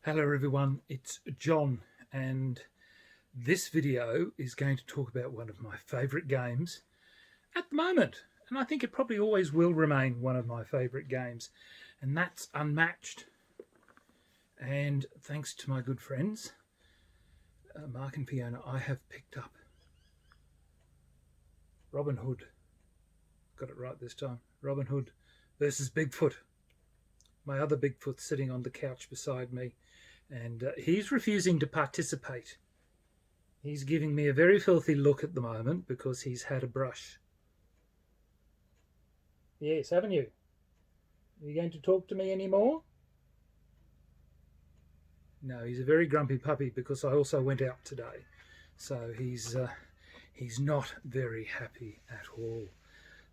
Hello everyone, it's John, and this video is going to talk about one of my favourite games at the moment, and I think it probably always will remain one of my favourite games, and that's Unmatched. And thanks to my good friends Mark and Fiona, I have picked up Robin Hood. Got it right this time. Robin Hood versus Bigfoot. My other Bigfoot sitting on the couch beside me, and he's refusing to participate. He's giving me a very filthy look at the moment because he's had a brush. Yes, haven't you? Are you going to talk to me anymore? No, he's a very grumpy puppy because I also went out today. So he's not very happy at all.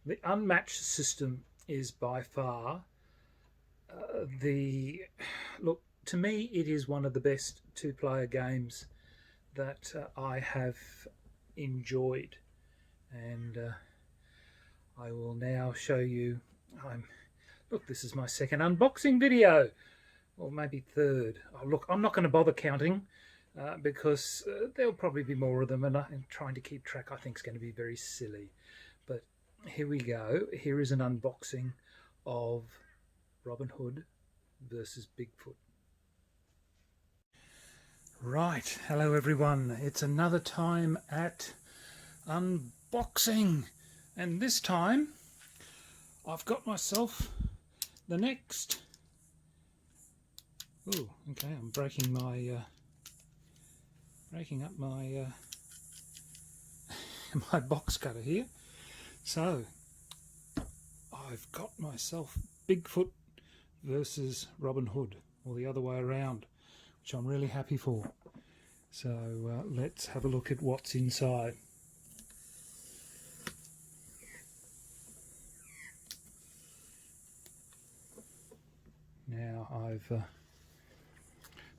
The Unmatched system is by far look, to me it is one of the best two-player games that I have enjoyed, and I will now show you. Look, this is my second unboxing video, or maybe third. Oh, look, I'm not going to bother counting because there'll probably be more of them, and trying to keep track I think is going to be very silly. But here we go. Here is an unboxing of Robin Hood versus Bigfoot. Right, hello everyone. It's another time at unboxing, and this time I've got myself the next. Oh, okay. I'm breaking up my my box cutter here. So I've got myself Bigfoot versus Robin Hood, or the other way around, which I'm really happy for. So let's have a look at what's inside. Now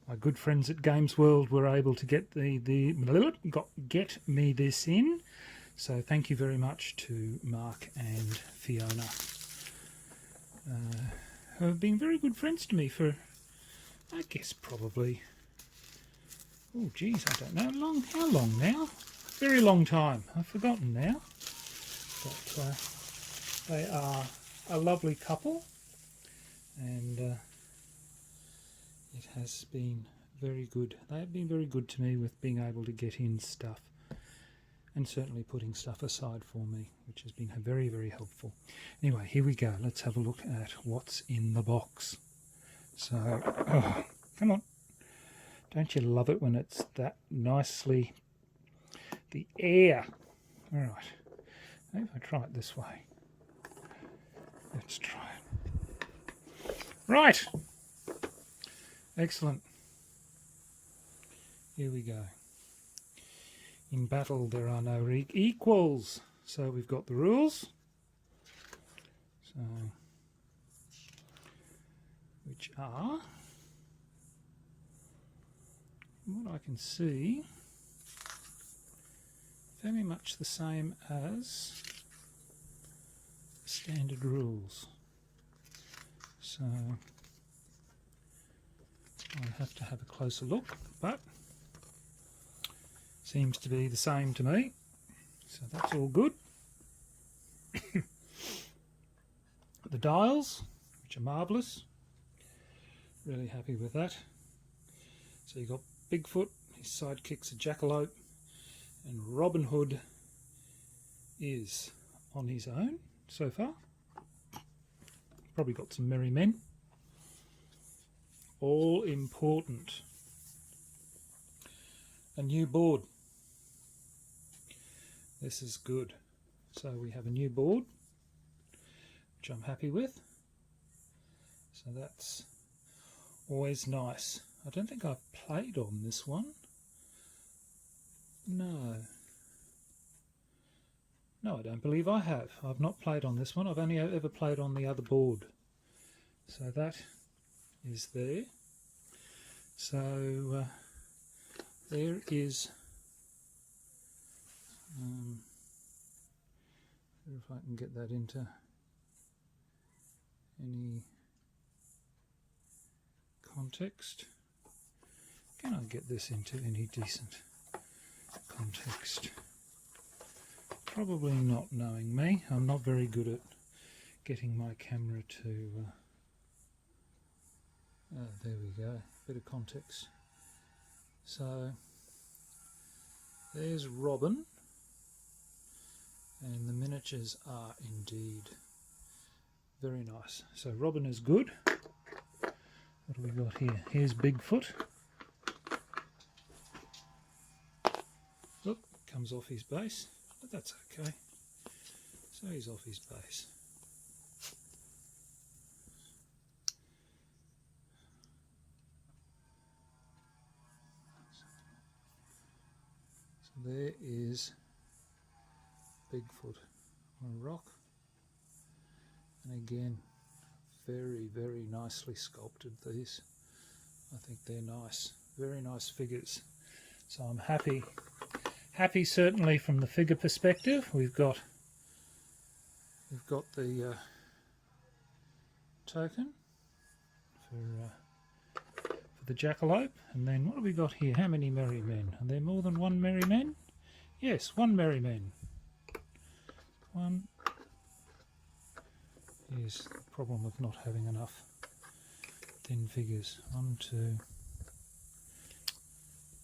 my good friends at Games World were able to get get me this in. So thank you very much to Mark and Fiona, who have been very good friends to me for, I guess, probably, oh geez, I don't know, how long now? Very long time. I've forgotten now. But they are a lovely couple, and it has been very good. They have been very good to me with being able to get in stuff, and certainly putting stuff aside for me, which has been very, very helpful. Anyway, here we go. Let's have a look at what's in the box. So, oh, come on. Don't you love it when it's that nicely, the air. All right. Maybe if I try it this way. Let's try it. Right. Excellent. Here we go. In battle there are no equals. So we've got the rules. So, which are, from what I can see, very much the same as the standard rules. So I'll have to have a closer look, but seems to be the same to me, so that's all good. The dials, which are marvellous, really happy with that. So you've got Bigfoot, his sidekick's a jackalope, and Robin Hood is on his own so far. Probably got some merry men. All important. A new board. This is good. So we have a new board, which I'm happy with. So that's always nice. I don't think I've played on this one. No, I don't believe I have. I've not played on this one. I've only ever played on the other board. So that is there. So there is, if I can get that into any context. Can I get this into any decent context? Probably not, knowing me. I'm not very good at getting my camera to... there we go, bit of context. So there's Robin, and the miniatures are indeed very nice. So Robin is good. What do we got here? Here's Bigfoot. Look, comes off his base, but that's okay. So he's off his base. So there is Bigfoot on a rock, and again, very, very nicely sculpted these. I think they're nice, very nice figures. So I'm happy certainly from the figure perspective. We've got the token for the jackalope, and then what have we got here? How many merry men? Are there more than one merry man? Yes, one merry man. One. Here's the problem with not having enough thin figures. 1, 2.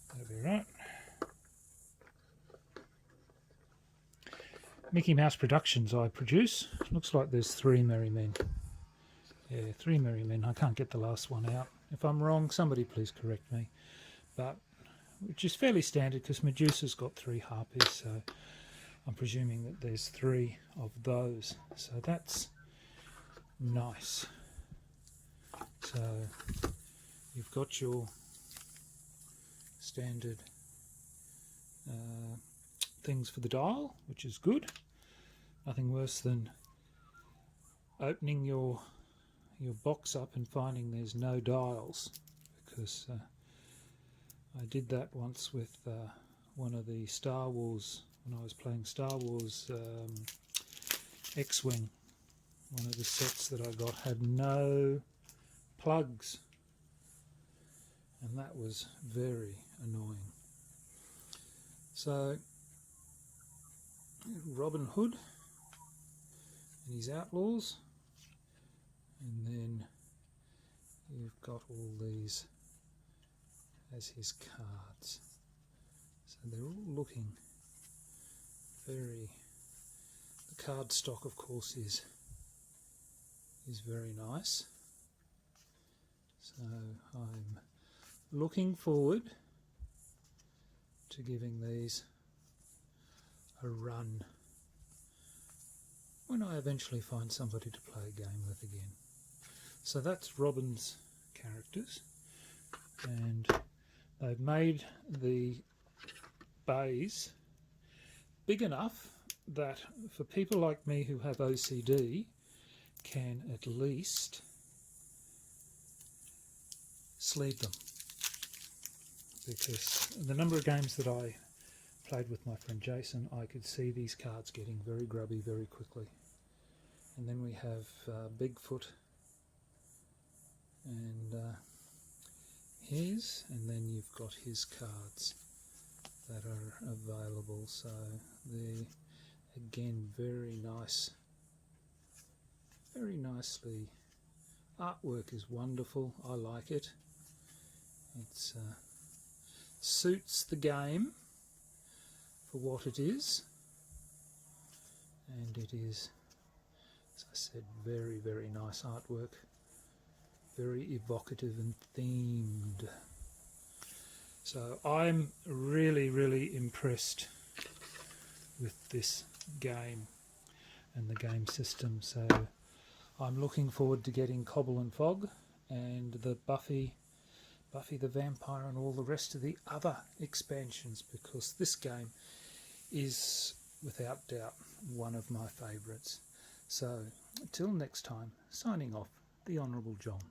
That'll be right. Mickey Mouse Productions I produce. Looks like there's 3 merry men. Yeah, 3 merry men. I can't get the last one out. If I'm wrong, somebody please correct me. But which is fairly standard because Medusa's got 3 harpies, so I'm presuming that there's 3 of those. So that's nice. So you've got your standard things for the dial, which is good. Nothing worse than opening your box up and finding there's no dials, because I did that once with one of the Star Wars, when I was playing Star Wars X-Wing. One of the sets that I got had no plugs, and that was very annoying. So Robin Hood and his outlaws, and then you've got all these as his cards. So they're all looking very... The card stock, of course, is very nice. So I'm looking forward to giving these a run when I eventually find somebody to play a game with again. So that's Robin's characters, and they've made the bays big enough that for people like me who have OCD can at least sleeve them, because the number of games that I played with my friend Jason, I could see these cards getting very grubby very quickly. And then we have Bigfoot and his, and then you've got his cards that are available. So the again very nice, very nicely. Artwork is wonderful. I like it. It's suits the game for what it is, and it is, as I said, very, very nice artwork, very evocative and themed. So I'm really, really impressed with this game and the game system. So I'm looking forward to getting Cobble and Fog and the Buffy the Vampire and all the rest of the other expansions, because this game is without doubt one of my favourites. So until next time, signing off, the Honourable John.